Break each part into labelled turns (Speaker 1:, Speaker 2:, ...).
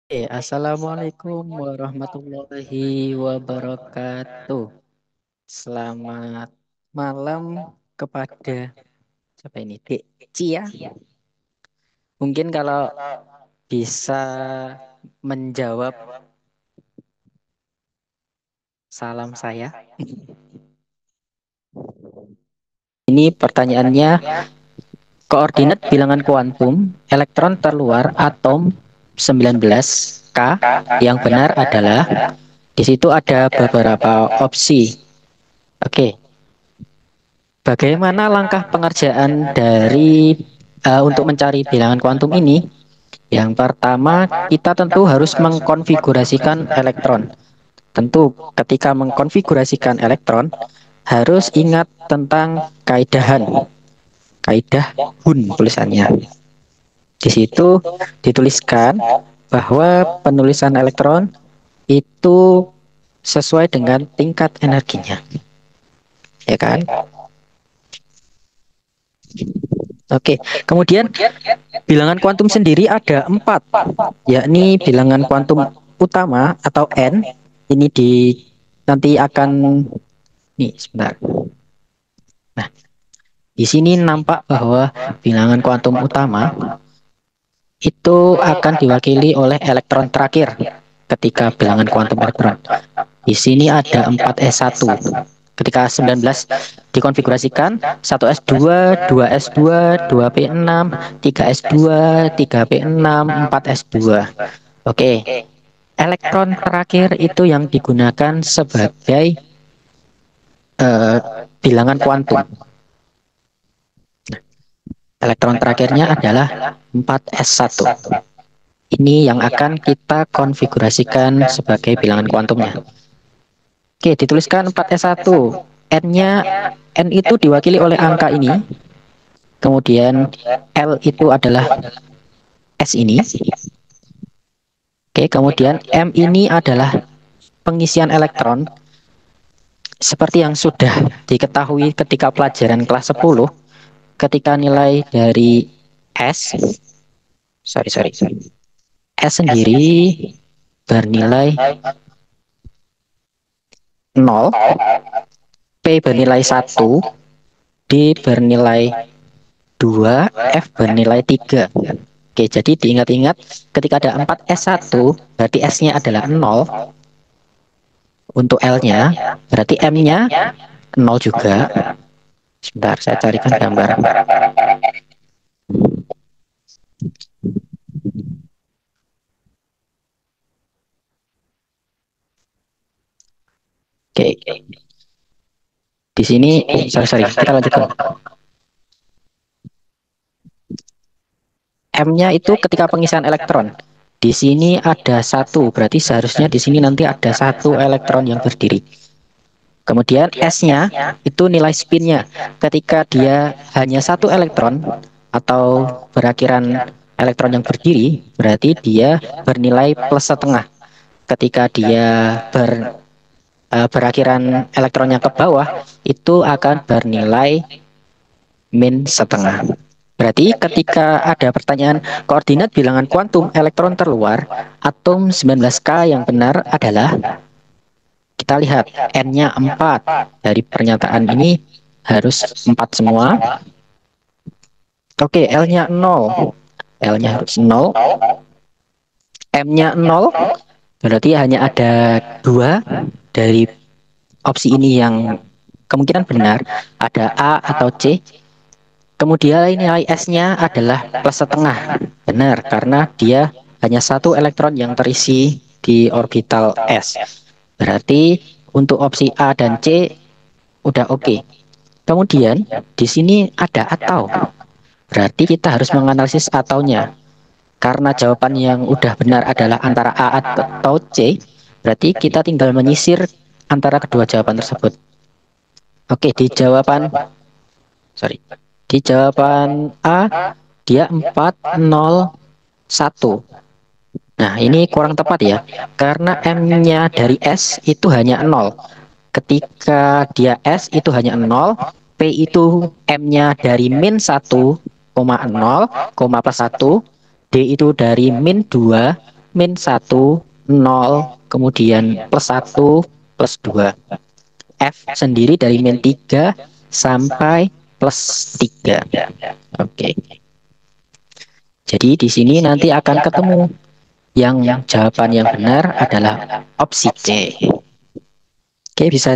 Speaker 1: Assalamualaikum warahmatullahi wabarakatuh. Selamat malam kepada siapa ini? Dek Cia. Mungkin kalau bisa menjawab salam saya. Ini pertanyaannya, koordinat bilangan kuantum elektron terluar atom 19K yang benar adalah, di situ ada beberapa opsi. Oke. Bagaimana langkah pengerjaan dari untuk mencari bilangan kuantum ini? Yang pertama, kita tentu harus mengkonfigurasikan elektron. Tentu, ketika mengkonfigurasikan elektron, harus ingat tentang kaidah Hun tulisannya. Di situ dituliskan bahwa penulisan elektron itu sesuai dengan tingkat energinya, ya kan? Oke, kemudian bilangan kuantum sendiri ada 4, yakni bilangan kuantum utama atau N. Ini nanti akan nih sebentar. Nah, di sini nampak bahwa bilangan kuantum utama itu akan diwakili oleh elektron terakhir ketika bilangan kuantum elektron. Di sini ada 4s1. Ketika 19 dikonfigurasikan, 1s2, 2s2, 2p6, 3s2, 3p6, 4s2. Oke, elektron terakhir itu yang digunakan sebagai bilangan kuantum. Elektron terakhirnya adalah 4s1. Ini yang akan kita konfigurasikan sebagai bilangan kuantumnya. Oke, dituliskan 4s1. N itu diwakili oleh angka ini. Kemudian L itu adalah S ini. Oke, kemudian M ini adalah pengisian elektron. Seperti yang sudah diketahui ketika pelajaran kelas 10, ketika nilai dari S sendiri bernilai 0, P bernilai 1, D bernilai 2, F bernilai 3. Oke, jadi diingat-ingat ketika ada 4s1, berarti S-nya adalah 0. Untuk L-nya, berarti M-nya 0 juga. Sebentar, saya carikan gambar. Oke. Di sini, sorry, kita lanjutkan. M-nya itu ketika pengisian elektron. Di sini ada 1, berarti seharusnya di sini nanti ada 1 elektron yang berdiri. Kemudian S-nya itu nilai spinnya. Ketika dia hanya 1 elektron atau berakhiran elektron yang berdiri, berarti dia bernilai plus setengah. Ketika dia berakhiran elektronnya ke bawah, itu akan bernilai min setengah. Berarti ketika ada pertanyaan koordinat bilangan kuantum elektron terluar atom 19K, yang benar adalah, kita lihat N-nya 4. Dari pernyataan ini harus 4 semua. Oke, L-nya 0. L-nya harus 0. M-nya 0. Berarti hanya ada 2 dari opsi ini yang kemungkinan benar. Ada A atau C. Kemudian nilai S-nya adalah plus setengah. Benar, karena dia hanya 1 elektron yang terisi di orbital S. Berarti untuk opsi A dan C udah oke. Kemudian di sini ada atau. Berarti kita harus menganalisis ataunya. Karena jawaban yang udah benar adalah antara A atau C, berarti kita tinggal menyisir antara kedua jawaban tersebut. Oke, di jawaban A, dia 401. Nah, ini kurang tepat ya. Karena M-nya dari S itu hanya 0. Ketika dia S itu hanya 0, P itu M-nya dari min 1,0, plus 1, D itu dari min 2, min 1, 0, kemudian plus 1, plus 2. F sendiri dari min 3 sampai plus 3. Oke. Jadi di sini nanti akan ketemu yang jawaban yang benar adalah opsi C. Oke, bisa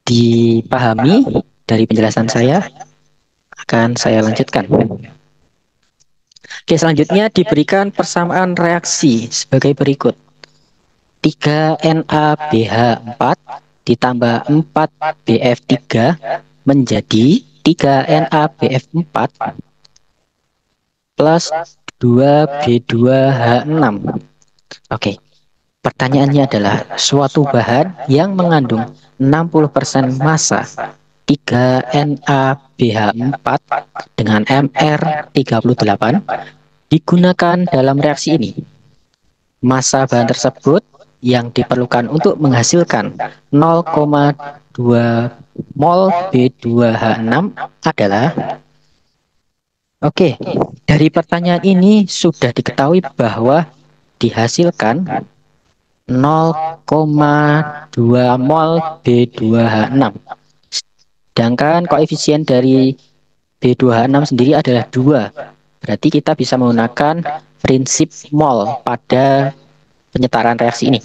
Speaker 1: dipahami dari penjelasan saya. Akan saya lanjutkan. Oke, selanjutnya diberikan persamaan reaksi sebagai berikut. 3NaBH4 ditambah 4BF3 menjadi 3NaBF4 plus 2B2H6. Oke, pertanyaannya adalah suatu bahan yang mengandung 60% massa 3NaBH4 dengan MR38 digunakan dalam reaksi ini. Massa bahan tersebut yang diperlukan untuk menghasilkan 0,2 mol B2H6 adalah. Oke, dari pertanyaan ini sudah diketahui bahwa dihasilkan 0,2 mol B2H6. Sedangkan koefisien dari B2H6 sendiri adalah 2. Berarti kita bisa menggunakan prinsip mol pada penyetaraan reaksi ini.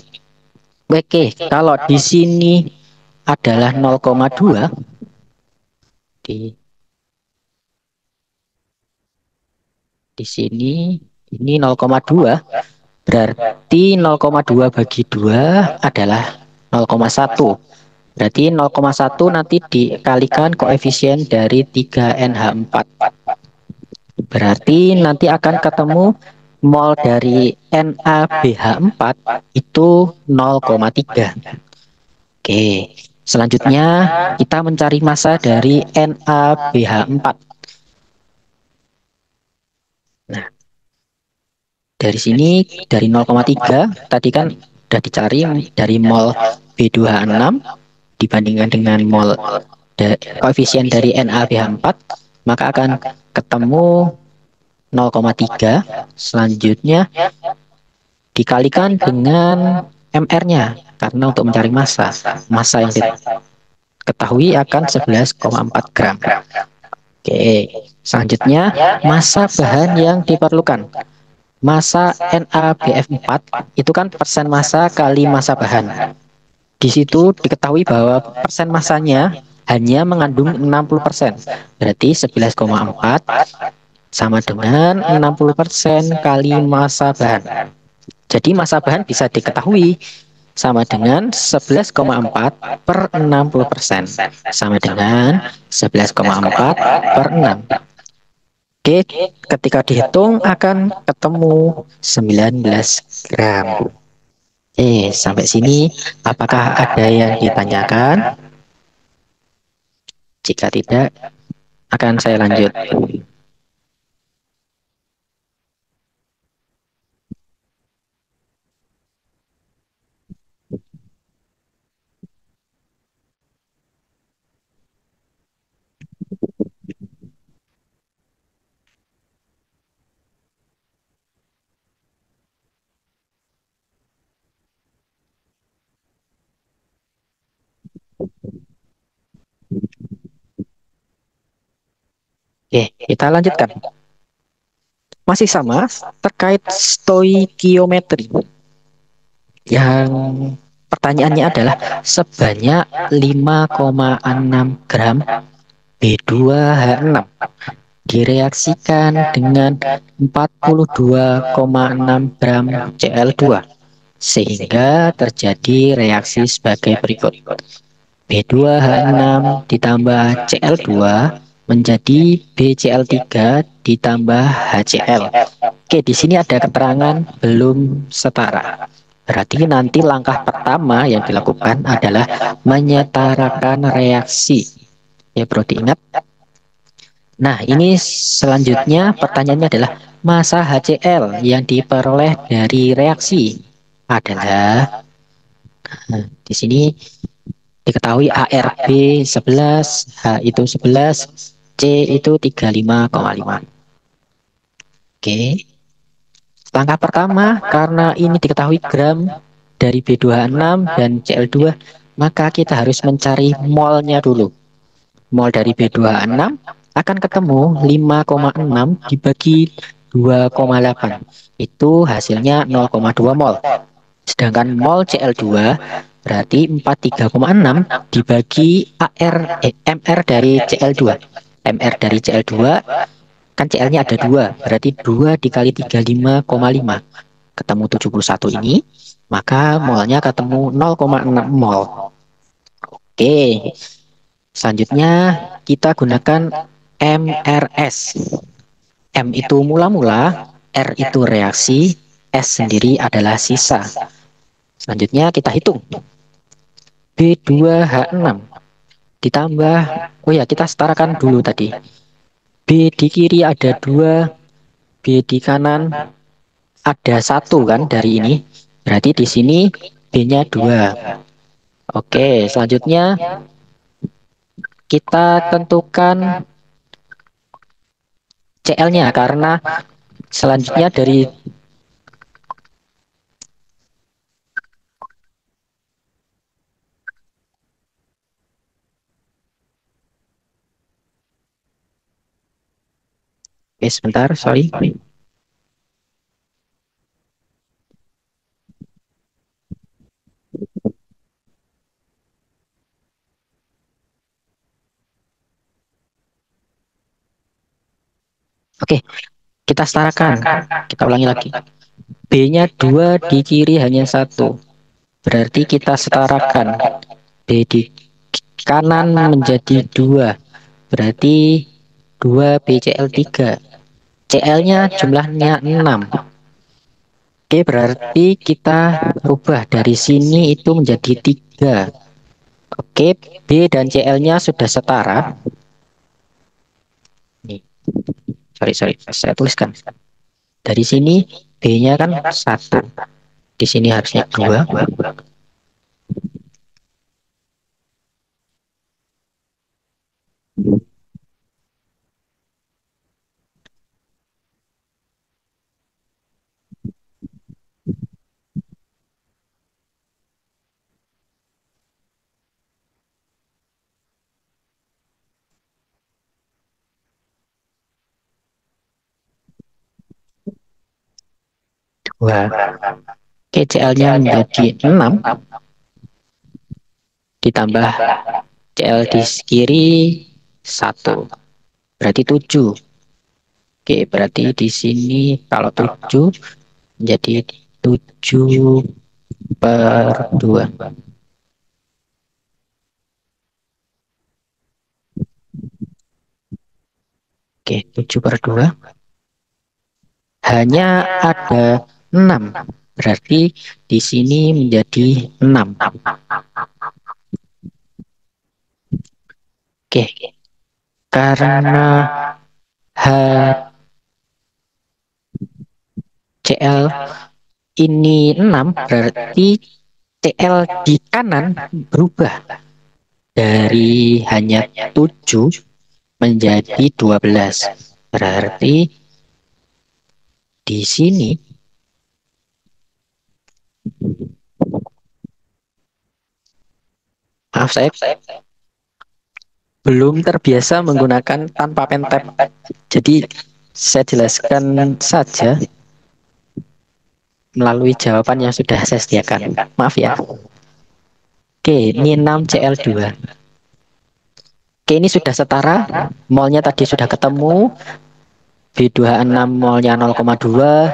Speaker 1: Oke, kalau di sini adalah 0,2 di sini ini 0,2, berarti 0,2 bagi 2 adalah 0,1. Berarti 0,1 nanti dikalikan koefisien dari 3NH4. Berarti nanti akan ketemu mol dari NaBH4 itu 0,3. Oke, selanjutnya kita mencari massa dari NaBH4. Nah, dari sini dari 0,3 tadi kan sudah dicari dari mol B2H6 dibandingkan dengan mol koefisien dari NaBH4, maka akan ketemu 0,3. Selanjutnya dikalikan dengan MR-nya karena untuk mencari massa yang diketahui akan 11,4 gram. Oke, selanjutnya massa bahan yang diperlukan. Massa NaBF4 itu kan persen massa kali massa bahan. Di situ diketahui bahwa persen massanya hanya mengandung 60%. Berarti 11,4 sama dengan 60% kali massa bahan. Jadi massa bahan bisa diketahui sama dengan 11,4 per 60%. Sama dengan 11,4 per 6. Oke, ketika dihitung akan ketemu 19 gram. Sampai sini apakah ada yang ditanyakan? Jika tidak, akan saya lanjut. Oke, kita lanjutkan. Masih sama terkait stoikiometri. Yang pertanyaannya adalah sebanyak 5,6 gram B2H6 direaksikan dengan 42,6 gram Cl2 sehingga terjadi reaksi sebagai berikut. B2H6 ditambah Cl2 menjadi BCl3 ditambah HCl. Oke, di sini ada keterangan belum setara. Berarti nanti langkah pertama yang dilakukan adalah menyetarakan reaksi. Ya, perlu diingat. Nah, ini selanjutnya pertanyaannya adalah massa HCl yang diperoleh dari reaksi adalah di sini diketahui ARB 11, H itu 11, C itu 35,5. Oke. Langkah pertama, karena ini diketahui gram dari B26 dan Cl2, maka kita harus mencari molnya dulu. Mol dari B26 akan ketemu 5,6 dibagi 2,8. Itu hasilnya 0,2 mol. Sedangkan mol Cl2 berarti 43,6 dibagi MR dari Cl2. MR dari Cl2 kan Cl-nya ada 2, berarti 2 dikali 35,5. Ketemu 71 ini, maka molnya ketemu 0,6 mol. Oke, selanjutnya kita gunakan MRS. M itu mula-mula, R itu reaksi, S sendiri adalah sisa. Selanjutnya kita hitung. B2H6 ditambah, oh ya kita setarakan dulu tadi. B di kiri ada 2, B di kanan ada 1 kan dari ini. Berarti di sini B-nya 2. Oke, selanjutnya kita tentukan Cl-nya karena selanjutnya dari sebentar, sorry. Oke, kita setarakan. Kita ulangi lagi. B-nya 2, di kiri hanya 1. Berarti kita setarakan. B di kanan menjadi 2. Berarti 2 BCl3. Cl-nya jumlahnya 6. Oke, berarti kita rubah dari sini itu menjadi 3. Oke, B dan Cl-nya sudah setara. Nih, sorry, saya tuliskan. Dari sini B-nya kan 1. Di sini harusnya 2. Oke, Cl-nya menjadi 6. Ditambah Cl di kiri 1. Berarti 7. Oke, berarti di sini kalau 7 menjadi 7/2. Oke, 7/2. Hanya ada 6. Berarti di sini menjadi 6. Oke, karena HCl ini 6, berarti Cl di kanan berubah dari hanya 7 menjadi 12. Berarti di sini maaf saya belum terbiasa menggunakan tanpa pentap. Jadi saya jelaskan saja melalui jawaban yang sudah saya sediakan. Maaf ya. Oke, ini 6Cl2. Oke, ini sudah setara. Molnya tadi sudah ketemu. B2H6 molnya 0,2.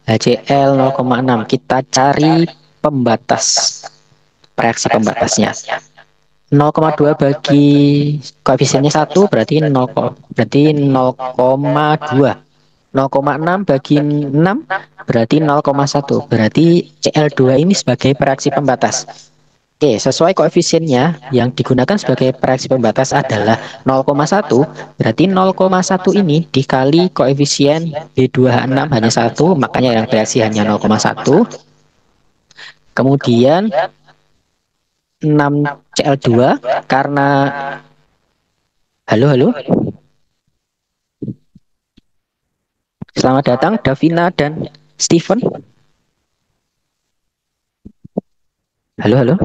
Speaker 1: HCl 0,6. Kita cari pembatas. Reaksi pembatasnya. 0,2 bagi koefisiennya 1 berarti 0,2. 0,6 bagi 6 berarti 0,1. Berarti Cl2 ini sebagai reaksi pembatas. Oke, sesuai koefisiennya yang digunakan sebagai reaksi pembatas adalah 0,1. Berarti 0,1 ini dikali koefisien B2H6 hanya 1, makanya yang reaksi hanya 0,1. Kemudian 6Cl2 karena halo. Selamat datang Davina dan Steven? Halo, halo.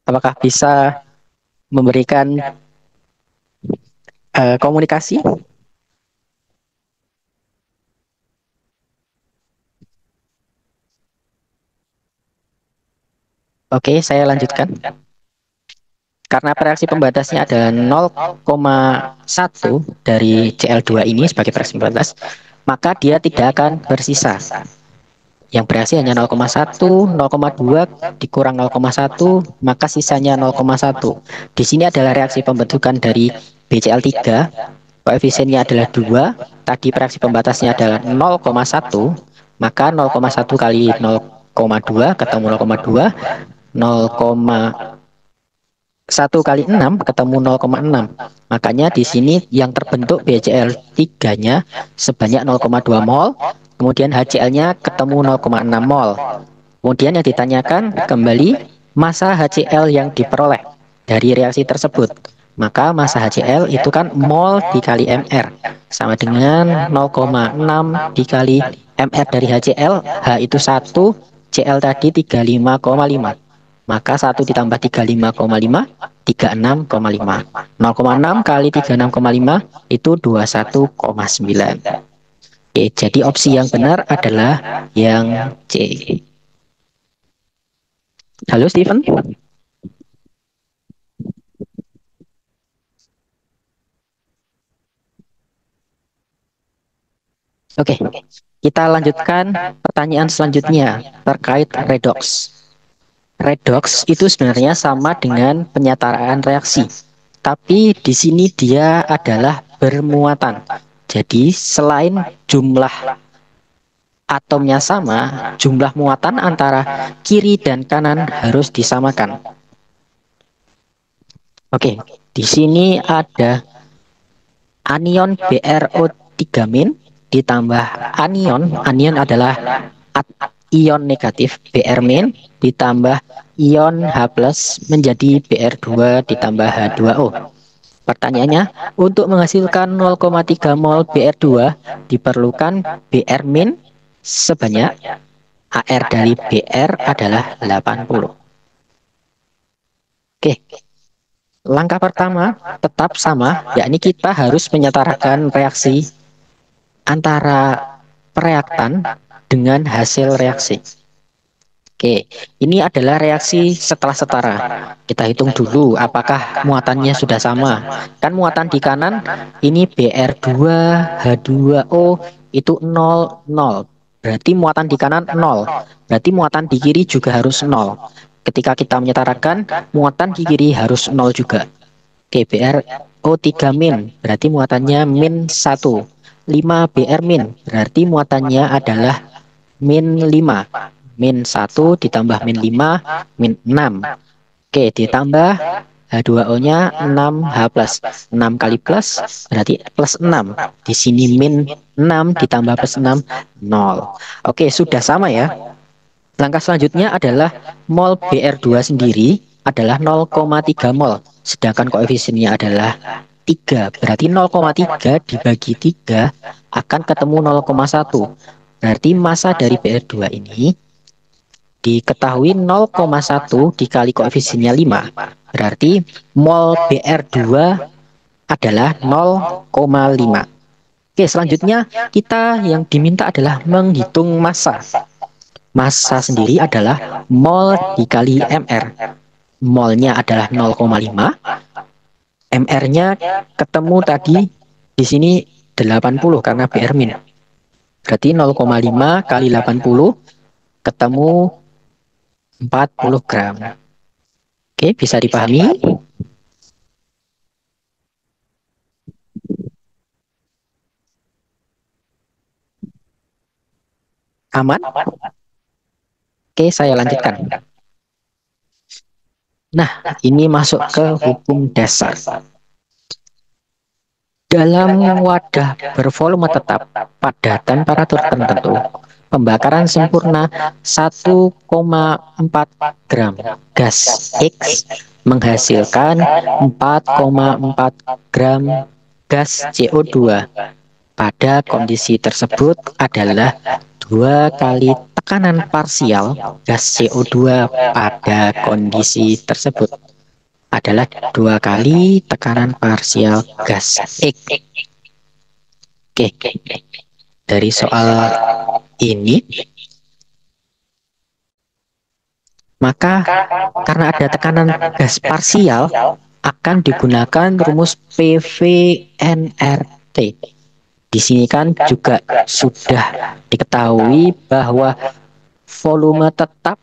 Speaker 1: Apakah bisa memberikan komunikasi? Oke, saya lanjutkan. Karena reaksi pembatasnya adalah 0,1 dari Cl2 ini sebagai reaksi pembatas, maka dia tidak akan bersisa. Yang bereaksi hanya 0,1, 0,2 dikurang 0,1, maka sisanya 0,1. Di sini adalah reaksi pembentukan dari BCl3, koefisiennya adalah 2, tadi reaksi pembatasnya adalah 0,1, maka 0,1 kali 0,2 ketemu 0,2, 0,1 kali 6 ketemu 0,6. Makanya di sini yang terbentuk BCl3-nya sebanyak 0,2 mol, kemudian HCl-nya ketemu 0,6 mol. Kemudian yang ditanyakan kembali masa HCl yang diperoleh dari reaksi tersebut. Maka masa HCl itu kan mol dikali MR sama dengan 0,6 dikali MR dari HCl. H itu 1, Cl tadi 35,5. Maka 1 ditambah 35,5, 36,5. 0,6 kali 36,5 itu 21,9. Oke, jadi opsi yang benar adalah yang C. Halo Steven. Oke, kita lanjutkan pertanyaan selanjutnya terkait redox. Redox itu sebenarnya sama dengan penyetaraan reaksi, tapi di sini dia adalah bermuatan. Jadi selain jumlah atomnya sama, jumlah muatan antara kiri dan kanan harus disamakan. Oke, di sini ada anion BrO3- ditambah anion adalah ion negatif Br- ditambah ion H+ menjadi Br2 ditambah H2O. Pertanyaannya, untuk menghasilkan 0,3 mol Br2 diperlukan Br- sebanyak AR dari Br adalah 80. Oke, langkah pertama tetap sama, yakni kita harus menyetarakan reaksi antara reaktan dengan hasil reaksi. Oke, ini adalah reaksi setelah setara. Kita hitung dulu apakah muatannya sudah sama. Kan muatan di kanan ini Br2 H2O itu 0 0. Berarti muatan di kanan 0. Berarti muatan di kiri juga harus 0. Ketika kita menyetarakan, muatan di kiri harus 0 juga. Oke, BrO3- berarti muatannya -1. 5 Br- berarti muatannya adalah -5. -1 ditambah -5, -6. Oke, ditambah H2O-nya 6H+. 6 kali plus berarti +6. Di sini -6 ditambah +6, 0. Oke, sudah sama ya. Langkah selanjutnya adalah mol Br2 sendiri adalah 0,3 mol. Sedangkan koefisiennya adalah 3. Berarti 0,3 dibagi 3 akan ketemu 0,1. Berarti massa dari Br2 ini diketahui 0,1 dikali koefisiennya 5. Berarti mol Br2 adalah 0,5. Oke, selanjutnya kita yang diminta adalah menghitung massa. Massa sendiri adalah mol dikali MR. Molnya adalah 0,5. MR-nya ketemu tadi di sini 80 karena Br-. Berarti 0,5 kali 80 ketemu 40 gram. Oke, bisa dipahami? Aman? Oke, saya lanjutkan. Nah, ini masuk ke hukum dasar. Dalam wadah bervolume tetap pada temperatur tertentu, pembakaran sempurna 1,4 gram gas X menghasilkan 4,4 gram gas CO2 pada kondisi tersebut adalah 2 kali tekanan parsial gas CO2 pada kondisi tersebut adalah 2 kali tekanan parsial gas X. Oke, dari soal ini, maka karena ada tekanan gas parsial akan digunakan rumus PV-nRT. Di sini kan juga sudah diketahui bahwa volume tetap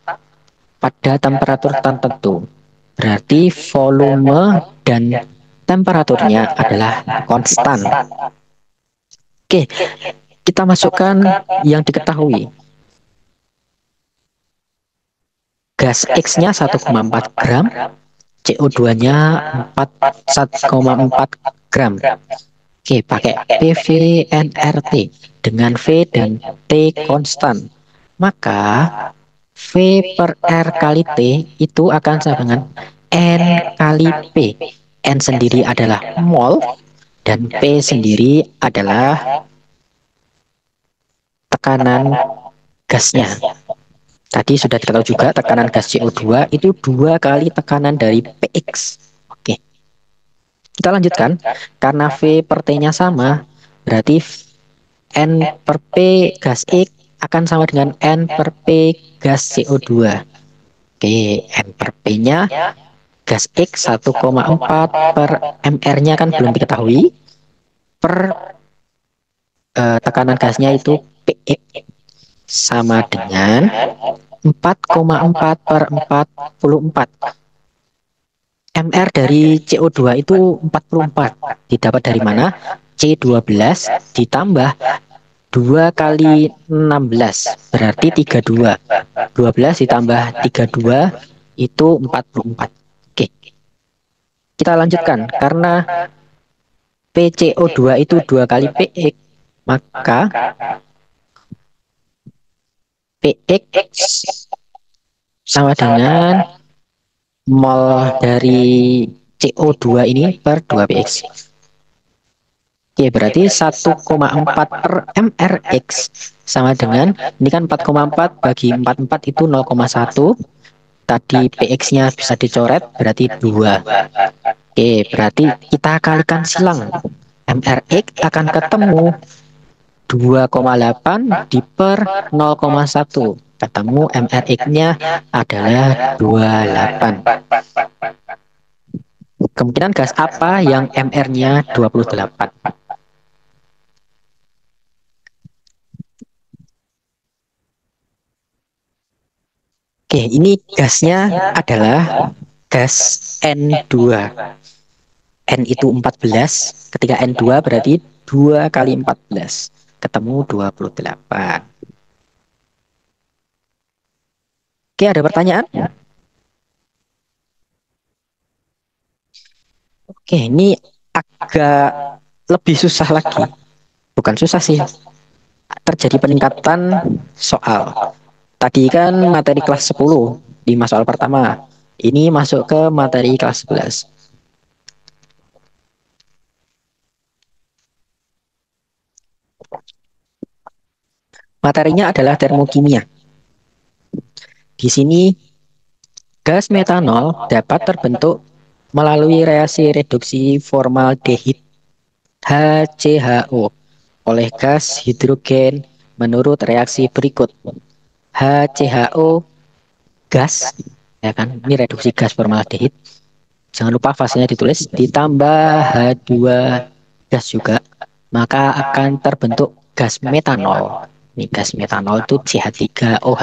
Speaker 1: pada temperatur tertentu. Berarti volume dan temperaturnya adalah konstan. Oke, kita masukkan yang diketahui. Gas X-nya 1,4 gram, CO2-nya 1,4 gram. Oke, pakai PV-nRT dengan V dan T konstan. Maka V per R kali T itu akan sama dengan N kali P. N sendiri adalah mol dan P sendiri adalah tekanan gasnya. Tadi sudah kita tahu juga tekanan gas CO2 itu 2 kali tekanan dari PX. Oke. Kita lanjutkan. Karena V per T-nya sama, berarti N per P gas X akan sama dengan N per P gas CO2. Oke, N per P-nya gas X 1,4 per MR-nya kan belum diketahui. Per tekanan gasnya itu PX sama dengan 4,4 per 44. MR dari CO2 itu 44. Didapat dari mana? C12 ditambah 2 kali 16. Berarti 32. 12 ditambah 32 itu 44. Oke. Kita lanjutkan. Karena PCO2 itu 2 kali PX, maka PX sama dengan mol dari CO2 ini per 2px. Oke, berarti 1,4 per mrx sama dengan, ini kan 4,4 bagi 44 itu 0,1. Tadi px-nya bisa dicoret, berarti 2. Oke, berarti kita kalikan silang. mrx akan ketemu 2,8 di per 0,1. Ketemu mrx-nya adalah 28. Kemungkinan gas apa yang mr-nya 28? Oke, ini gasnya adalah gas N2. N itu 14, ketika N2 berarti 2 kali 14. Ketemu 28. Oke, ada pertanyaan? Oke, ini agak lebih susah lagi. Bukan susah sih. Terjadi peningkatan soal. Tadi kan materi kelas 10, 5 soal pertama. Ini masuk ke materi kelas 11. Materinya adalah termokimia. Di sini gas metanol dapat terbentuk melalui reaksi reduksi formaldehid HCHO oleh gas hidrogen menurut reaksi berikut. HCHO gas, ya kan? Ini reduksi gas formaldehid. Jangan lupa fasenya ditulis, ditambah H2 gas juga, maka akan terbentuk gas metanol. Ini gas metanol itu CH3OH.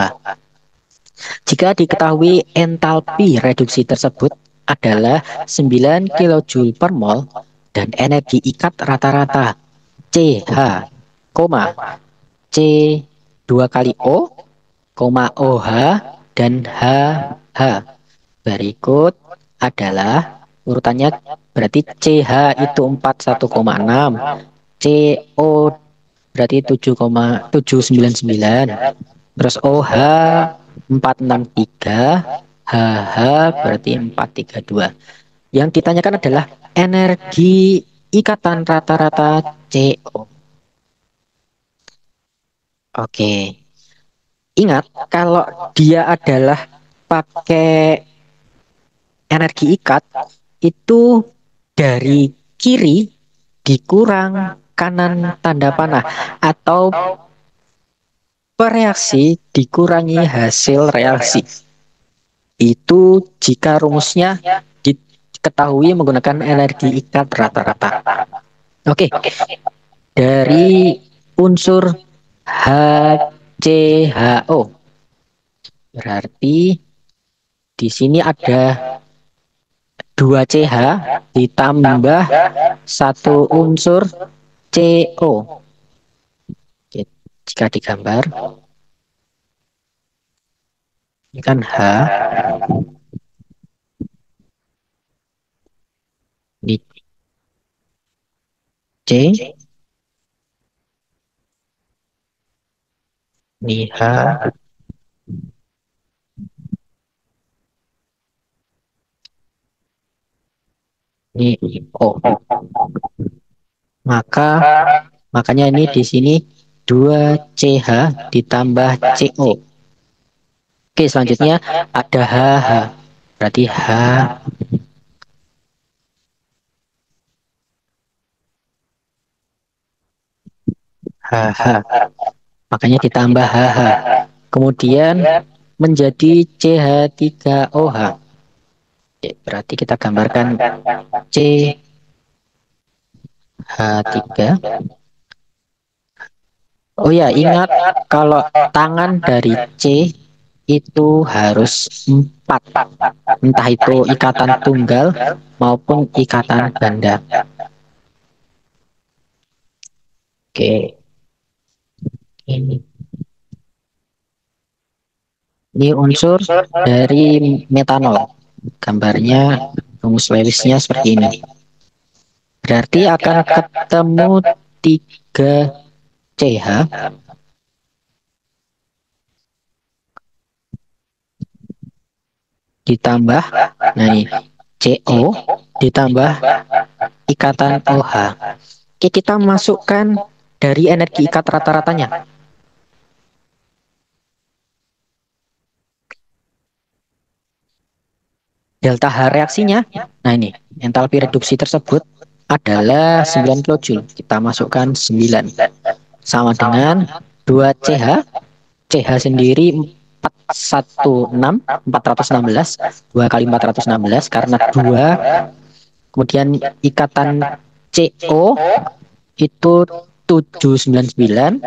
Speaker 1: Jika diketahui entalpi reduksi tersebut adalah 9 kJ per mol dan energi ikat rata-rata CH, C 2 kali O, OH dan HH. Berikut adalah urutannya, berarti CH itu 41,6, CO berarti 7,799, terus OH 463, HH berarti 432. Yang ditanyakan adalah energi ikatan rata-rata CO. Oke, ingat kalau dia adalah pakai energi ikat itu dari kiri dikurang kanan tanda panah atau pereaksi dikurangi hasil reaksi. Itu jika rumusnya diketahui menggunakan energi ikat rata-rata. Oke, dari unsur HCHO. Berarti di sini ada 2CH ditambah satu unsur CO. Oke, jika digambar, ini kan H, ini C, ini H, ini O. Makanya ini di sini 2CH ditambah CO. Oke, selanjutnya ada HH. Berarti HH. Makanya ditambah HH. Kemudian menjadi CH3OH. Oke, berarti kita gambarkan CH3. Oh ya, ingat kalau tangan dari C itu harus 4. Entah itu ikatan tunggal maupun ikatan ganda. Oke, ini. Ini unsur dari metanol. Gambarnya rumus Lewisnya seperti ini. Berarti akan ketemu 3CH ditambah, nah ini CO ditambah ikatan OH. Oke, kita masukkan dari energi ikat rata-ratanya. Delta H reaksinya, nah ini, entalpi reduksi tersebut adalah 9 kJ. Kita masukkan 9. Sama dengan 2CH. CH sendiri 416, 2 kali 416 karena 2. Kemudian ikatan CO itu 799.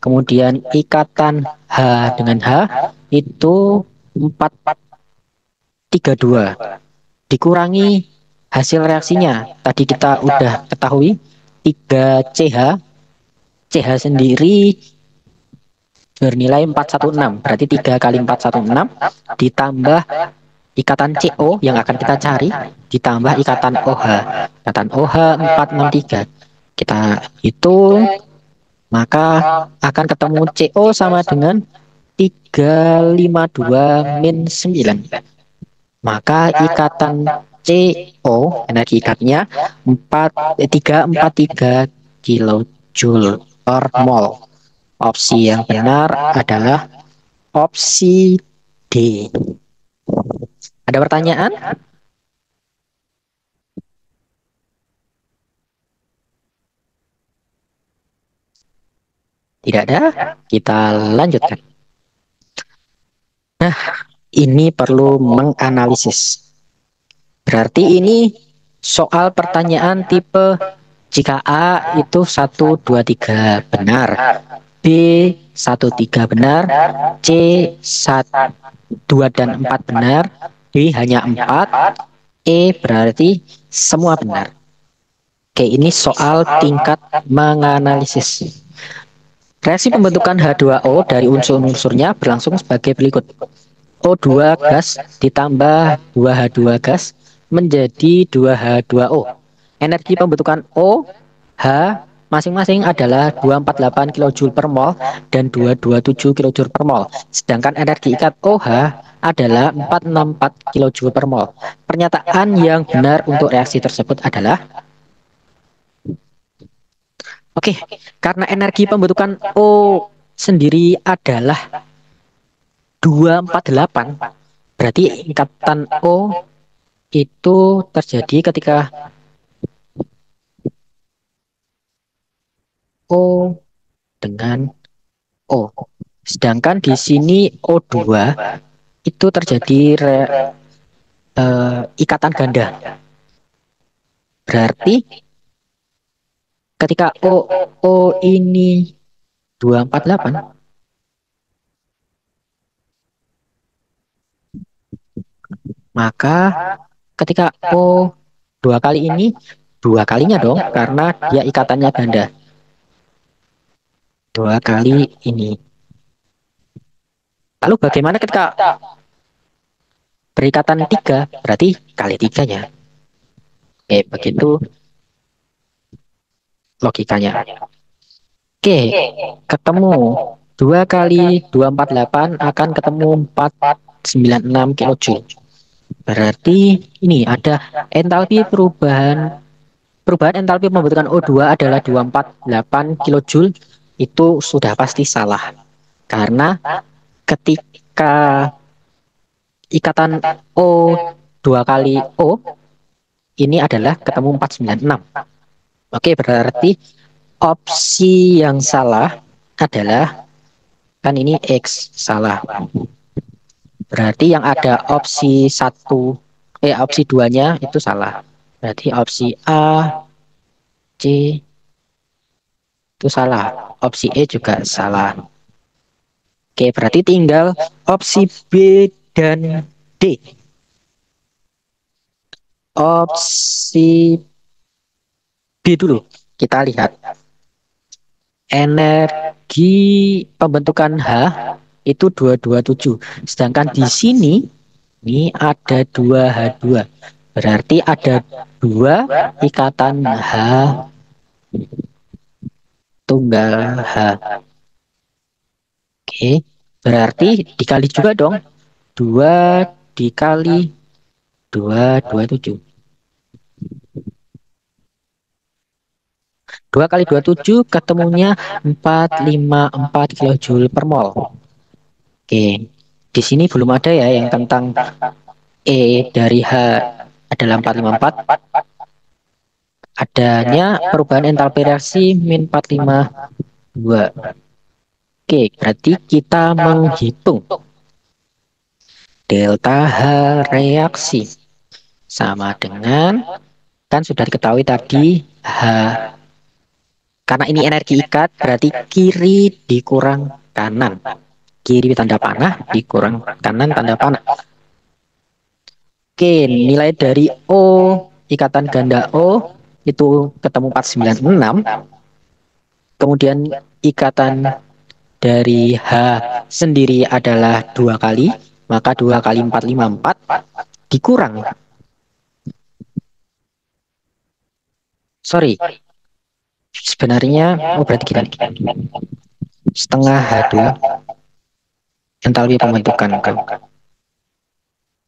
Speaker 1: Kemudian ikatan H dengan H itu 432. Dikurangi hasil reaksinya. Tadi kita udah ketahui 3CH. CH sendiri bernilai 416. Berarti 3 kali 416 ditambah ikatan CO yang akan kita cari ditambah ikatan OH. Ikatan OH 463. Kita hitung, maka akan ketemu CO sama dengan 352 min 9. Maka ikatan CO, energi ikatnya 343 kilojoule per mol. Opsi yang benar adalah opsi D. Ada pertanyaan? Tidak ada? Kita lanjutkan. Nah, ini perlu menganalisis. Berarti ini soal pertanyaan tipe jika A itu 1, 2, 3 benar, B 1, 3 benar, C 1, 2 dan 4 benar, D hanya 4, E berarti semua benar. Oke, ini soal tingkat menganalisis. Reaksi pembentukan H2O dari unsur-unsurnya berlangsung sebagai berikut. O2 gas ditambah 2H2 gas menjadi 2H2O. Energi pembentukan OH masing-masing adalah 248 kJ per mol dan 227 kJ per mol. Sedangkan energi ikat OH adalah 464 kJ per mol. Pernyataan yang benar untuk reaksi tersebut adalah Oke, karena energi pembentukan O sendiri adalah 248, berarti ikatan O itu terjadi ketika O dengan O. Sedangkan di sini O2 itu terjadi ikatan ganda. Berarti ketika O ini 248, maka ketika O dua kali ini, dua kalinya dong, karena dia ikatannya ganda. Dua kali ini. Lalu bagaimana ketika berikatan tiga? Berarti kali tiganya. Oke, begitu logikanya. Oke, ketemu. Dua kali 248 akan ketemu 496 kilojoule. Berarti ini ada entalpi perubahan entalpi pembentukan O2 adalah 248 kilojoule. Itu sudah pasti salah. Karena ketika ikatan O dua kali O ini adalah ketemu 496. Oke, berarti opsi yang salah adalah, kan ini X salah. Berarti yang ada opsi satu, opsi duanya itu salah. Berarti opsi A, C itu salah. Opsi E juga salah. Oke, berarti tinggal opsi B dan D. Opsi B dulu. Kita lihat. Energi pembentukan H itu 227. Sedangkan di sini ini ada 2H2. Berarti ada dua ikatan H tunggal H. Oke, berarti dikali juga dong. 2 dikali 227. 2 kali 27 ketemunya 454 kilojoule per mol. Oke, di sini belum ada ya yang tentang E dari H adalah 454. Adanya perubahan entalpi reaksi min 452. Oke, berarti kita menghitung delta H reaksi sama dengan, kan sudah diketahui tadi H, karena ini energi ikat berarti kiri dikurang kanan. Kiri tanda panah dikurang kanan tanda panah. Oke, nilai dari O, ikatan ganda O itu ketemu 496. Kemudian ikatan dari H sendiri adalah dua kali, maka 2 kali 454 dikurang. Sorry, sebenarnya, berarti kita setengah H2 entalpi pembentukan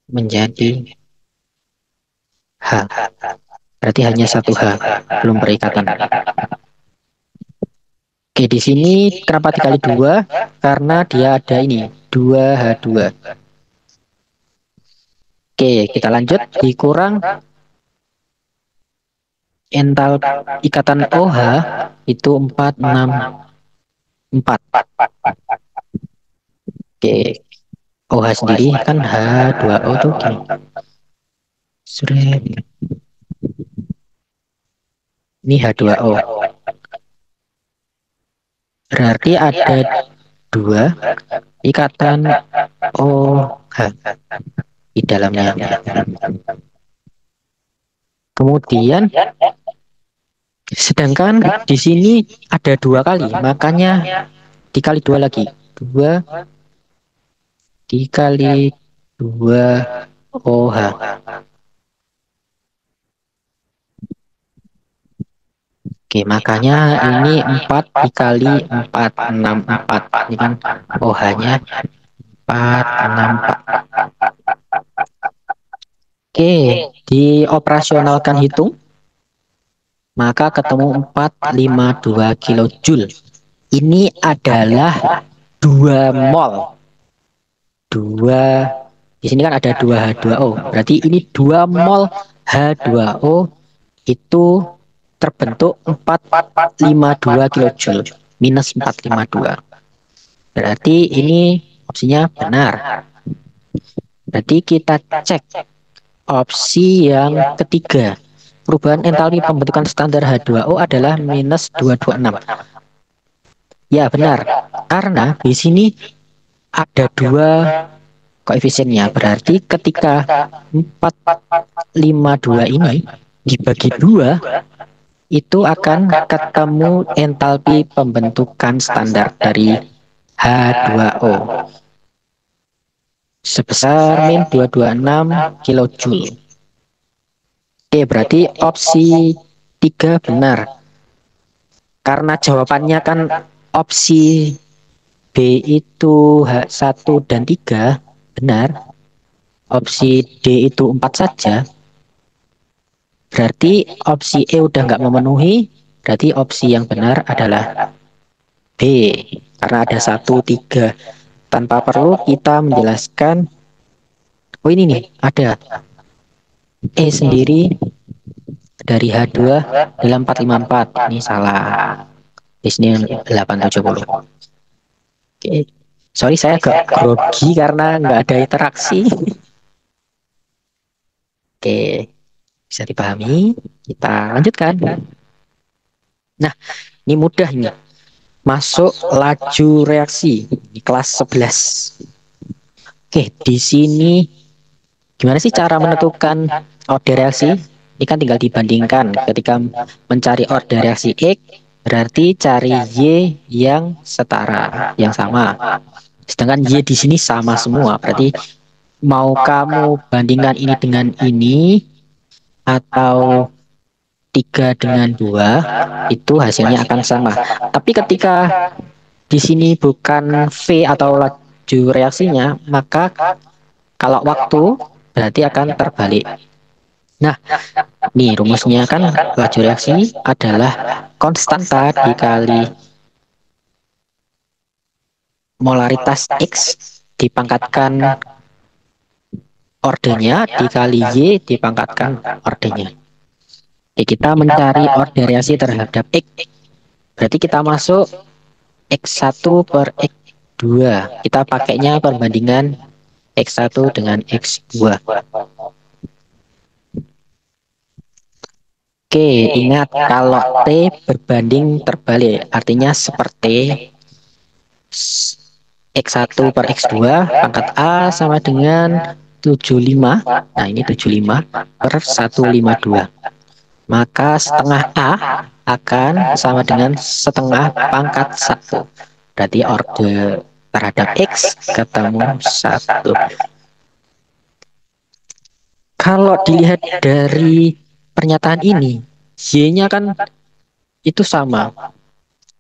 Speaker 1: menjadi H. Berarti hanya satu H, belum perikatan. Oke, di sini kenapa dikali 2? Karena dia ada ini, 2H2. Oke, kita lanjut. Dikurang ental ikatan OH itu 464. Oke, OH sendiri kan H2O tuh gini. Ini H2O. Berarti ada dua ikatan OH di dalamnya. Kemudian, sedangkan di sini ada dua kali, makanya dikali dua lagi. 2 dikali 2 OH. Oke, makanya ini 4 dikali 464. Ini kan OH-nya 464. Oke, dioperasionalkan hitung. maka ketemu 452 kilojoule. Ini adalah 2 mol. Dua, di sini kan ada 2H2O. Berarti ini 2 mol H2O itu terbentuk 452 kilojoule. Minus 452. Berarti ini opsinya benar. Berarti kita cek opsi yang ketiga. Perubahan entalpi pembentukan standar H2O adalah minus 226. Ya benar, karena di sini ada dua koefisiennya. Berarti ketika 452 ini dibagi dua, itu akan ketemu entalpi pembentukan standar dari H2O sebesar min 226 kilojoule. Oke, berarti opsi 3 benar. Karena jawabannya kan opsi B itu H1 dan 3 benar. Opsi D itu 4 saja. Berarti opsi E udah nggak memenuhi. Berarti opsi yang benar adalah B. Karena ada 1, 3. Tanpa perlu kita menjelaskan. Oh ini nih, ada E sendiri dari H2 dalam 454. Ini salah. Di sini 870. Oke. Sorry saya agak grogi karena nggak ada interaksi. Oke, bisa dipahami. Kita lanjutkan. Nah, ini mudah ini. Masuk laju reaksi di kelas 11. Oke, di sini gimana sih cara menentukan order reaksi? Ini kan tinggal dibandingkan. Ketika mencari order reaksi X, berarti cari Y yang setara, yang sama. Sedangkan Y di sini sama semua. Berarti mau kamu bandingkan ini dengan ini, atau 3 dengan 2, itu hasilnya akan sama. Tapi ketika di sini bukan V atau laju reaksinya, maka kalau waktu berarti akan terbalik. Nah, nih rumusnya kan laju reaksi adalah konstanta dikali molaritas X dipangkatkan ordernya dikali Y dipangkatkan ordernya. Oke, kita mencari order reaksi terhadap X. Berarti kita masuk X1 per X2. Kita pakainya perbandingan X1 dengan X2. Oke, ingat kalau T berbanding terbalik, artinya seperti X1 per X2 pangkat A sama dengan 75. Nah, ini 75 per 152. Maka setengah A akan sama dengan setengah pangkat 1. Berarti order terhadap X ketemu 1. Kalau dilihat dari pernyataan ini, Y-nya kan itu sama.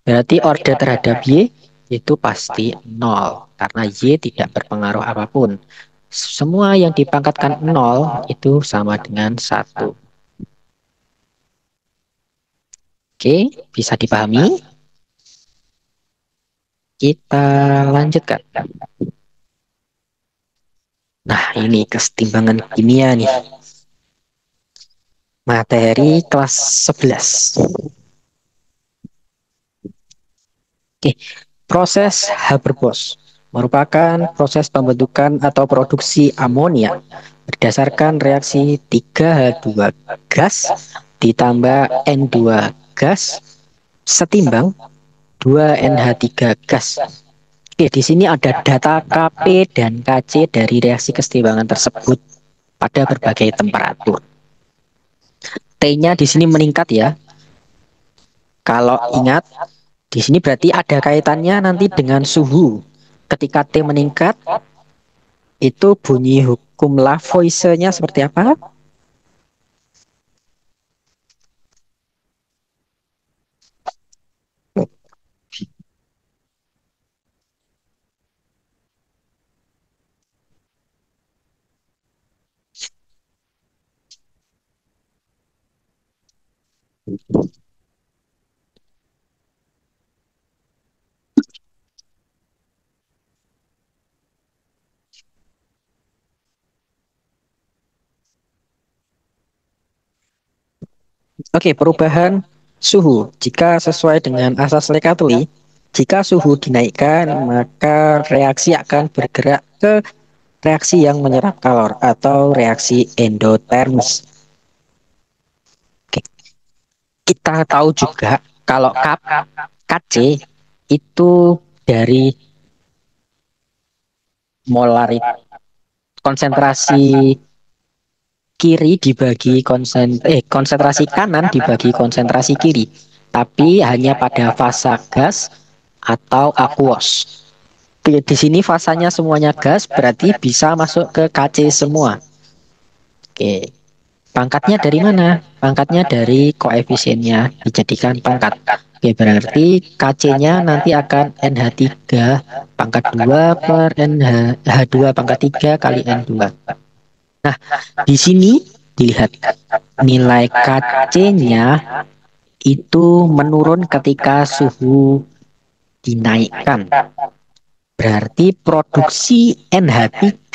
Speaker 1: Berarti order terhadap Y itu pasti 0. Karena Y tidak berpengaruh apapun. Semua yang dipangkatkan 0 itu sama dengan 1. Oke, bisa dipahami? Kita lanjutkan. Nah, ini kesetimbangan kimia nih. Materi kelas 11. Oke, proses Haber-Bosch merupakan proses pembentukan atau produksi amonia berdasarkan reaksi 3H2 gas ditambah N2 gas setimbang 2NH3 gas. Oke, di sini ada data Kp dan Kc dari reaksi kesetimbangan tersebut pada berbagai temperatur. T-nya di sini meningkat ya. Kalau ingat, di sini berarti ada kaitannya nanti dengan suhu. Ketika T meningkat, itu bunyi hukum Lavoisier-nya seperti apa? Oke, perubahan suhu. Jika sesuai dengan asas Lekateli, jika suhu dinaikkan, maka reaksi akan bergerak ke reaksi yang menyerap kalor atau reaksi endotermis. Oke, kita tahu juga kalau Kc itu dari molaritas konsentrasi kiri dibagi konsentrasi kanan dibagi konsentrasi kiri, tapi hanya pada fasa gas atau aquos. Di sini fasanya semuanya gas, berarti bisa masuk ke Kc semua. Oke, pangkatnya dari mana? Pangkatnya dari koefisiennya dijadikan pangkat. Oke, berarti Kc-nya nanti akan NH3 pangkat 2 per NH2 pangkat 3 kali N2. Nah, di sini dilihat nilai Kc-nya itu menurun ketika suhu dinaikkan. Berarti produksi NH3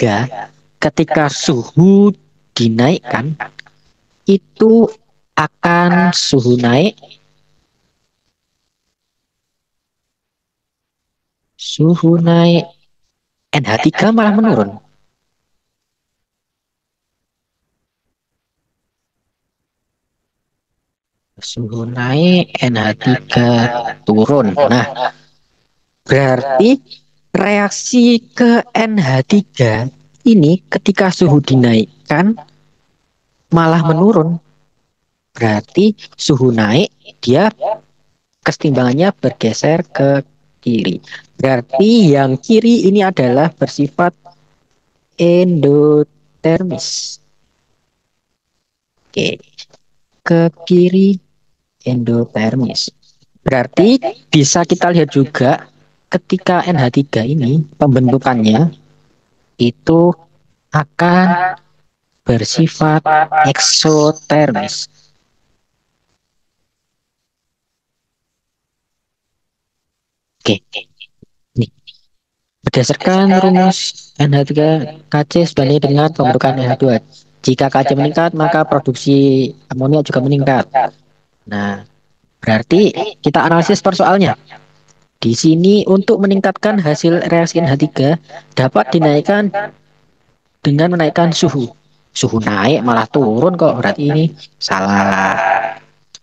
Speaker 1: ketika suhu dinaikkan itu akan suhu naik NH3 malah menurun. Suhu naik NH3 turun. Nah, berarti reaksi ke NH3 ini ketika suhu dinaikkan malah menurun. Berarti suhu naik, dia kesetimbangannya bergeser ke kiri. Berarti yang kiri ini adalah bersifat endotermis. Oke, ke kiri endotermis. Berarti bisa kita lihat juga ketika NH3 ini pembentukannya itu akan bersifat eksotermis. Oke, nih. Berdasarkan rumus NH3 Kc sebanding dengan pembentukan NH2. Jika Kc meningkat, maka produksi amonia juga meningkat. Nah, berarti kita analisis persoalnya. Di sini untuk meningkatkan hasil reaksi NH3 dapat dinaikkan dengan menaikkan suhu. Suhu naik malah turun kok, berarti ini salah.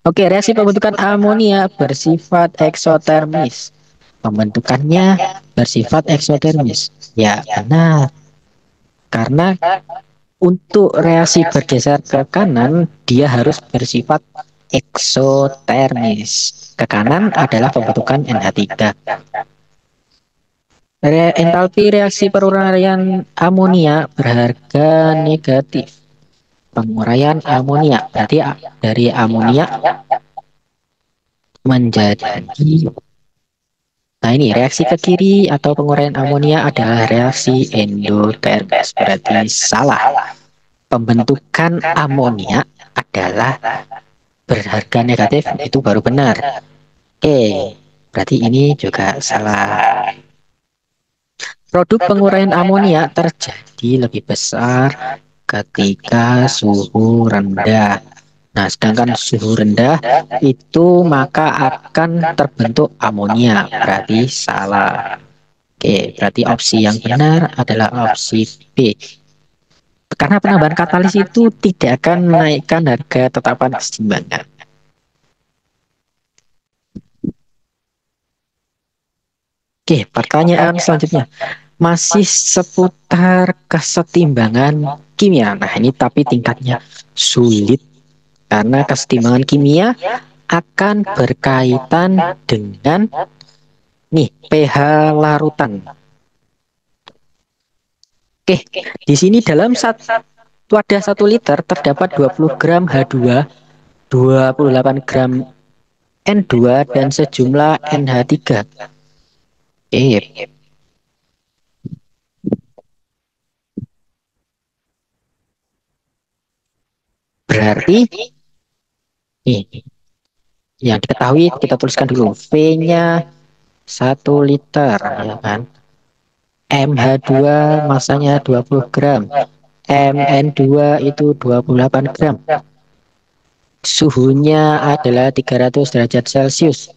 Speaker 1: Oke, reaksi pembentukan amonia bersifat eksotermis. Pembentukannya bersifat eksotermis. Ya, benar. Karena untuk reaksi bergeser ke kanan, dia harus bersifat eksotermis. Ke kanan adalah pembentukan NH3. Entalpi reaksi peruraian amonia berharga negatif. Penguraian amonia berarti dari amonia menjadi, nah ini reaksi ke kiri atau penguraian amonia adalah reaksi endotermis, berarti salah. Pembentukan amonia adalah berharga negatif, itu baru benar. Oke, berarti ini juga salah. Produk penguraian amonia terjadi lebih besar ketika suhu rendah. Nah, sedangkan suhu rendah itu maka akan terbentuk amonia, berarti salah. Oke, berarti opsi yang benar adalah opsi B. Karena penambahan katalis itu tidak akan menaikkan harga tetapan kesetimbangan. Oke, pertanyaan selanjutnya masih seputar kesetimbangan kimia. Nah, ini tapi tingkatnya sulit karena kesetimbangan kimia akan berkaitan dengan nih pH larutan. Oke, di sini dalam satu wadah 1 liter terdapat 20 gram H2, 28 gram N2 dan sejumlah NH3. Oke, berarti nih Yang diketahui kita tuliskan dulu. V-nya 1 liter, ya kan. MH2 masanya 20 gram. Mn2 itu 28 gram. Suhunya adalah 300 derajat Celcius.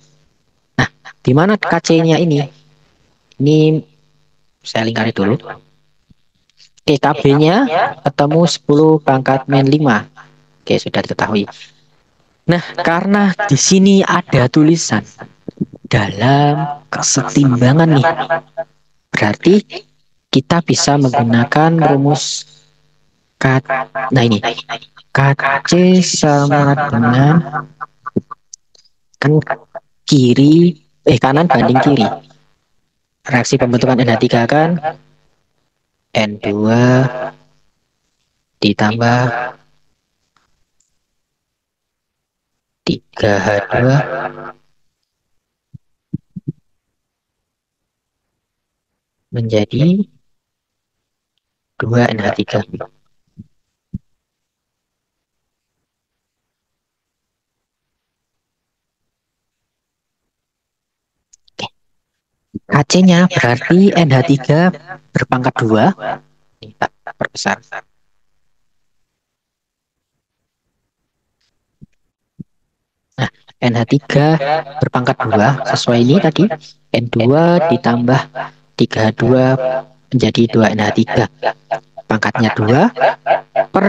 Speaker 1: Nah, di mana KC-nya ini? Ini saya lingkari dulu. KB-nya ketemu 10 pangkat min 5. Oke, sudah diketahui. Nah, karena di sini ada tulisan dalam kesetimbangan nih, berarti kita bisa menggunakan rumus K. Nah ini, KC sama dengan kan kanan banding kiri. Reaksi pembentukan NH3 kan N2 ditambah 3H2 menjadi 2NH3. KC-nya berarti NH3 berpangkat 2. Ini tak perbesar. Nah, NH3 berpangkat 2 sesuai ini tadi. N2 ditambah 3H2 menjadi 2NH3. Pangkatnya 2 per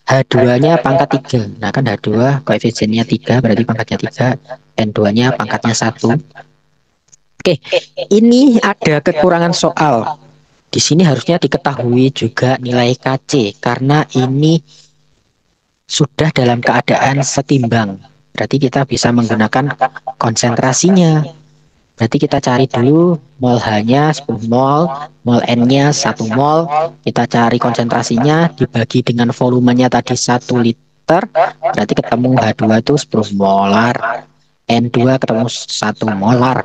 Speaker 1: H2-nya pangkat 3. Nah, kan H2 koefisiennya 3 berarti pangkatnya 3. N2-nya pangkatnya 1. Oke, ini ada kekurangan soal. Di sini harusnya diketahui juga nilai KC karena ini sudah dalam keadaan setimbang. Berarti kita bisa menggunakan konsentrasinya. Berarti kita cari dulu mol H-nya 10 mol, mol N-nya 1 mol. Kita cari konsentrasinya dibagi dengan volumenya tadi 1 liter. Berarti ketemu H2 itu 10 molar. N2 ketemu 1 molar.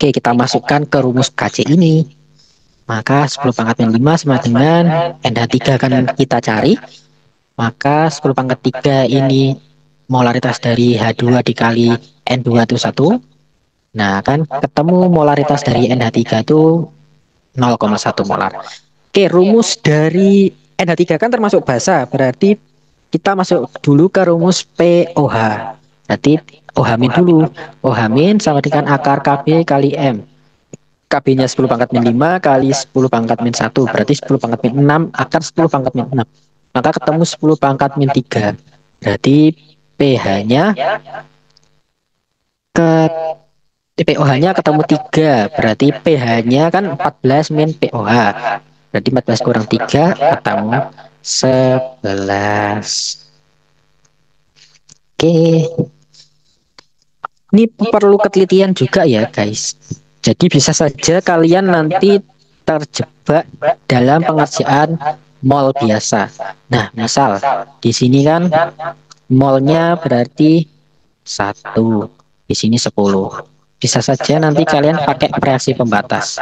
Speaker 1: Oke, kita masukkan ke rumus KC ini. Maka 10 pangkat min 5 sama dengan NH3 kan kita cari. Maka 10 pangkat 3 ini molaritas dari H2 dikali N2 itu 1. Nah, kan ketemu molaritas dari NH3 itu 0,1 molar. Oke, rumus dari NH3 kan termasuk basa. Berarti kita masuk dulu ke rumus POH. Berarti OH min dulu. OH min sama dengan akar KB kali M. KB-nya 10 pangkat min 5 kali 10 pangkat min 1. Berarti 10 pangkat min 6 akar 10 pangkat min 6. Maka ketemu 10 pangkat min 3. Berarti pH-nya ke POH-nya ketemu 3. Berarti pH-nya kan 14 min POH. Berarti 14 kurang 3 ketemu 11. Oke. Ini perlu ketelitian juga ya, guys. Jadi bisa saja kalian nanti terjebak dalam pengerjaan mol biasa. Nah, misal di sini kan molnya berarti 1, di sini 10. Bisa saja nanti kalian pakai reaksi pembatas.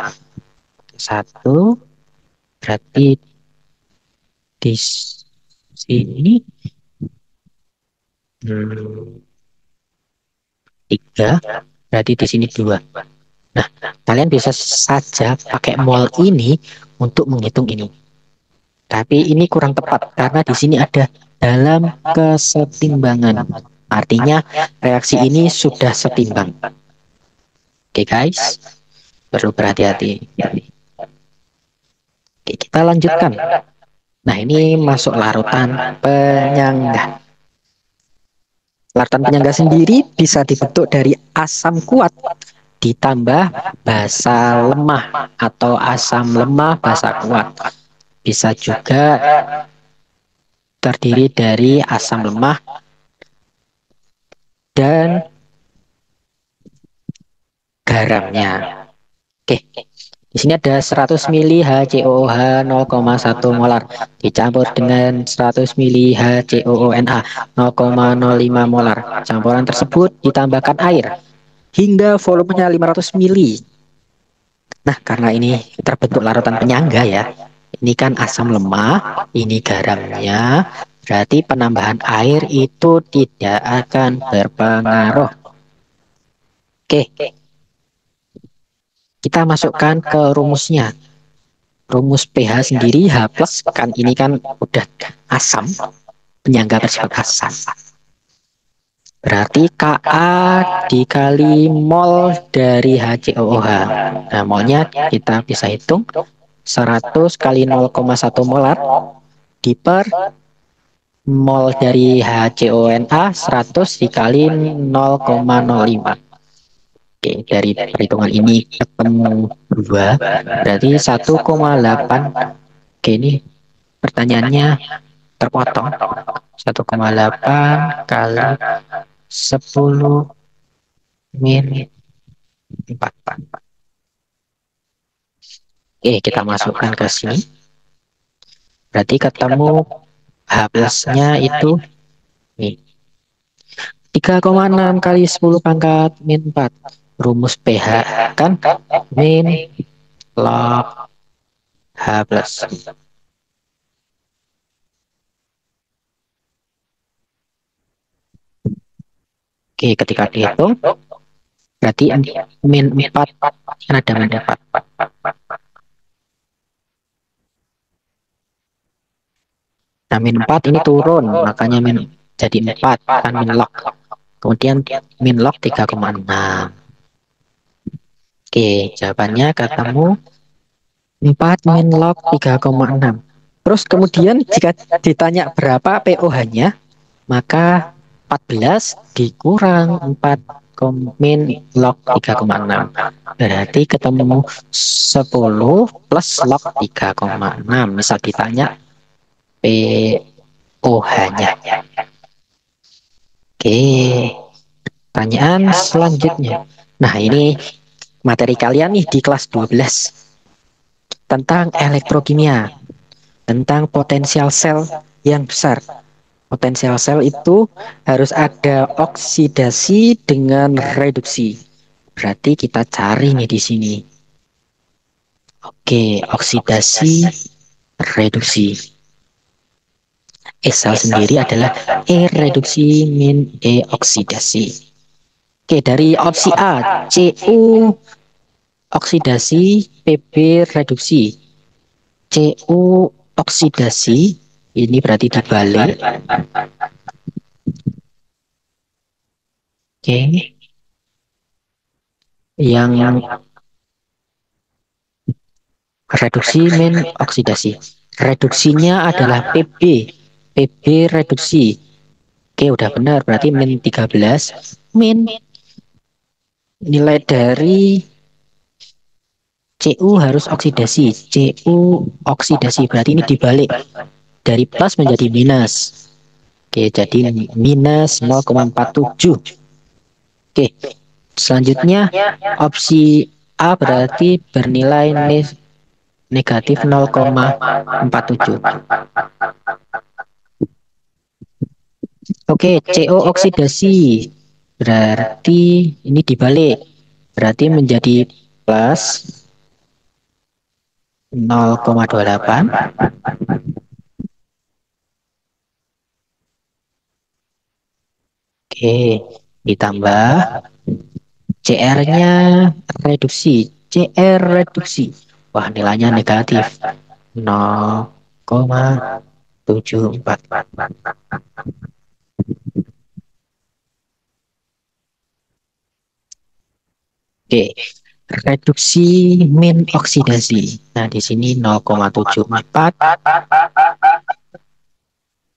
Speaker 1: 1 berarti di sini 3, berarti di sini 2. Nah, kalian bisa saja pakai mol ini untuk menghitung ini. Tapi ini kurang tepat karena di sini ada dalam kesetimbangan. Artinya reaksi ini sudah setimbang. Oke guys, perlu berhati-hati. Oke, kita lanjutkan. Nah, ini masuk larutan penyangga. Larutan penyangga sendiri bisa dibentuk dari asam kuat ditambah basa lemah atau asam lemah basa kuat. Bisa juga terdiri dari asam lemah dan garamnya. Oke, di sini ada 100 ml HCOOH 0,1 molar dicampur dengan 100 ml HCOONA 0,05 molar. Campuran tersebut ditambahkan air hingga volumenya 500 ml. Nah, karena ini terbentuk larutan penyangga ya. Ini kan asam lemah, ini garamnya. Berarti penambahan air itu tidak akan berpengaruh. Oke, kita masukkan ke rumusnya. Rumus pH sendiri H plus kan ini kan udah asam, penyangga bersifat asam. Berarti Ka dikali mol dari HCOOH. Nah, molnya kita bisa hitung 100 kali 0,1 molar diper mol dari HCONA 100 dikali 0,05. Oke, dari perhitungan ini ketemu 2, berarti 1,8. Oke, ini pertanyaannya terpotong. 1,8 kali 10 min 4. Oke, kita masukkan ke sini. Berarti ketemu H plusnya itu nih. 3,6 kali 10 pangkat min 4. Rumus pH kan min log H plus. Oke, ketika dihitung, berarti min 4, kan ada min 4. Nah, min 4 ini turun, makanya jadi 4, kan min log. Kemudian min log 3,6. Oke, jawabannya ketemu 4 min log 3,6. Terus kemudian jika ditanya berapa pOH-nya, maka 14 dikurang 4 min log 3,6. Berarti ketemu 10 plus log 3,6. Misal ditanya pOH-nya. Oke, pertanyaan selanjutnya. Nah, ini materi kalian nih di kelas 12 tentang elektrokimia, tentang potensial sel yang besar. Potensial sel itu harus ada oksidasi dengan reduksi. Berarti kita cari nih di sini. Oke, oksidasi, reduksi. Sel sendiri adalah E reduksi min E oksidasi. Oke, dari opsi A, Cu oksidasi, Pb reduksi. Cu oksidasi, ini berarti dibalik. Oke, yang reduksi min oksidasi. Reduksinya adalah Pb. Pb reduksi. Oke, udah benar. Berarti min 13. Min nilai dari Cu harus oksidasi. Cu oksidasi. Berarti ini dibalik. Dari plus menjadi minus. Oke, jadi minus 0,47. Oke, selanjutnya opsi A berarti bernilai negatif 0,47. Oke, CO oksidasi berarti ini dibalik. Berarti menjadi plus 0,28. Oke, ditambah CR-nya reduksi. CR reduksi. Wah, nilainya negatif 0,74. Oke, reduksi min oksidasi. Nah, di sini 0,74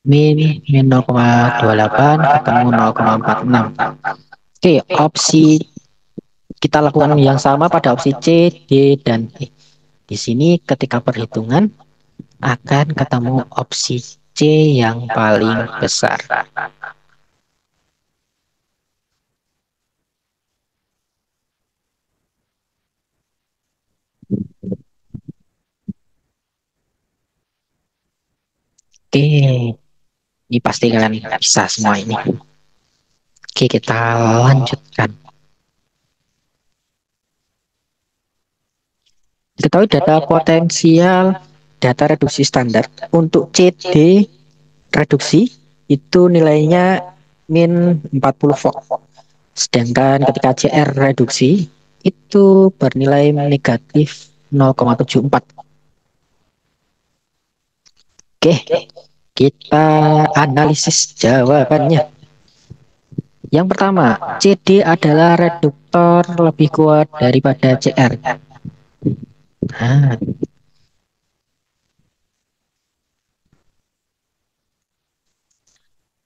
Speaker 1: min 0,28 ketemu 0,46. Oke, opsi kita lakukan yang sama pada opsi C, D, dan E. Di sini ketika perhitungan akan ketemu opsi C yang paling besar. Oke, ini pasti kalian bisa semua ini. Oke, kita lanjutkan. Diketahui data potensial data reduksi standar untuk CD reduksi itu nilainya min 40 volt. Sedangkan ketika CR reduksi itu bernilai negatif 0,74. Oke, kita analisis jawabannya. Yang pertama, CD adalah reduktor lebih kuat daripada CR. Nah,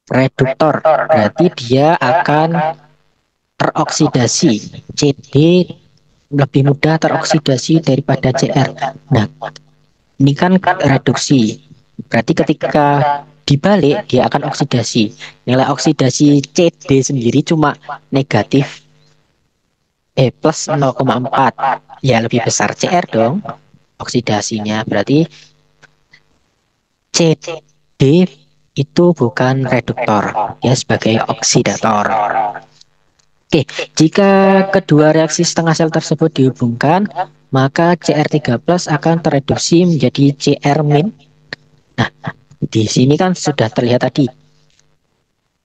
Speaker 1: reduktor berarti dia akan teroksidasi. CD lebih mudah teroksidasi daripada CR. Nah, ini kan reduksi. Berarti ketika dibalik dia akan oksidasi. Nilai oksidasi CD sendiri cuma negatif plus 0,4. Ya lebih besar CR dong oksidasinya. Berarti CD itu bukan reduktor, ya sebagai oksidator. Oke, jika kedua reaksi setengah sel tersebut dihubungkan, maka Cr3 plus akan tereduksi menjadi Cr min. Nah, di sini kan sudah terlihat tadi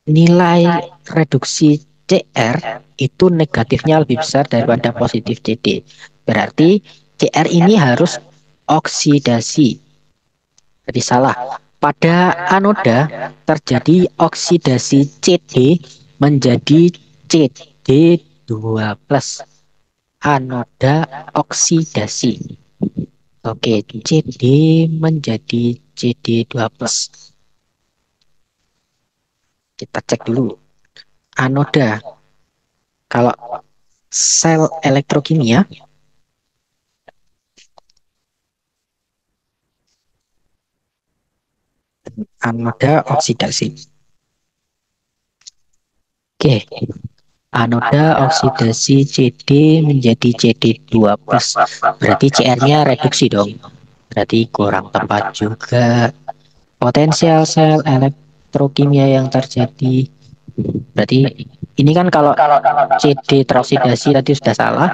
Speaker 1: nilai reduksi Cr itu negatifnya lebih besar daripada positif CD. Berarti Cr ini harus oksidasi. Jadi salah. Pada anoda terjadi oksidasi CD menjadi CD2 plus. Anoda oksidasi. Oke, CD menjadi CD2 plus. Kita cek dulu. Anoda. Kalau sel elektrokimia, anoda oksidasi. Oke, anoda oksidasi CD menjadi CD2 plus. Berarti Cr-nya reduksi dong. Berarti kurang tepat juga. Potensial sel elektrokimia yang terjadi. Berarti ini kan kalau CD teroksidasi tadi sudah salah.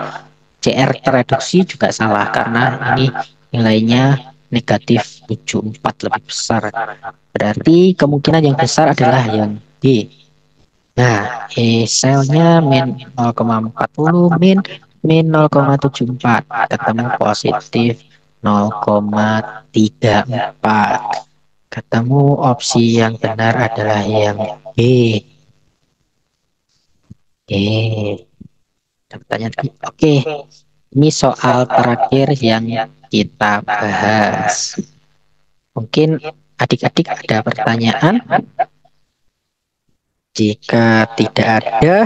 Speaker 1: Cr tereduksi juga salah karena ini nilainya negatif 74 lebih besar. Berarti kemungkinan yang besar adalah yang D. Nah, selnya min 0,40 min 0,74 ketemu positif 0,34. Ketemu opsi yang benar adalah yang B. Pertanyaan oke. Ini soal terakhir yang kita bahas. Mungkin adik-adik ada pertanyaan? Jika tidak ada,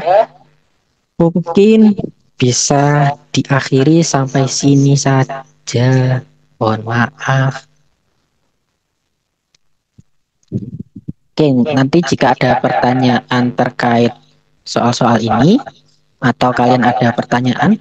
Speaker 1: mungkin bisa diakhiri sampai sini saja. Mohon maaf. Oke, nanti jika ada pertanyaan terkait soal-soal ini, atau kalian ada pertanyaan,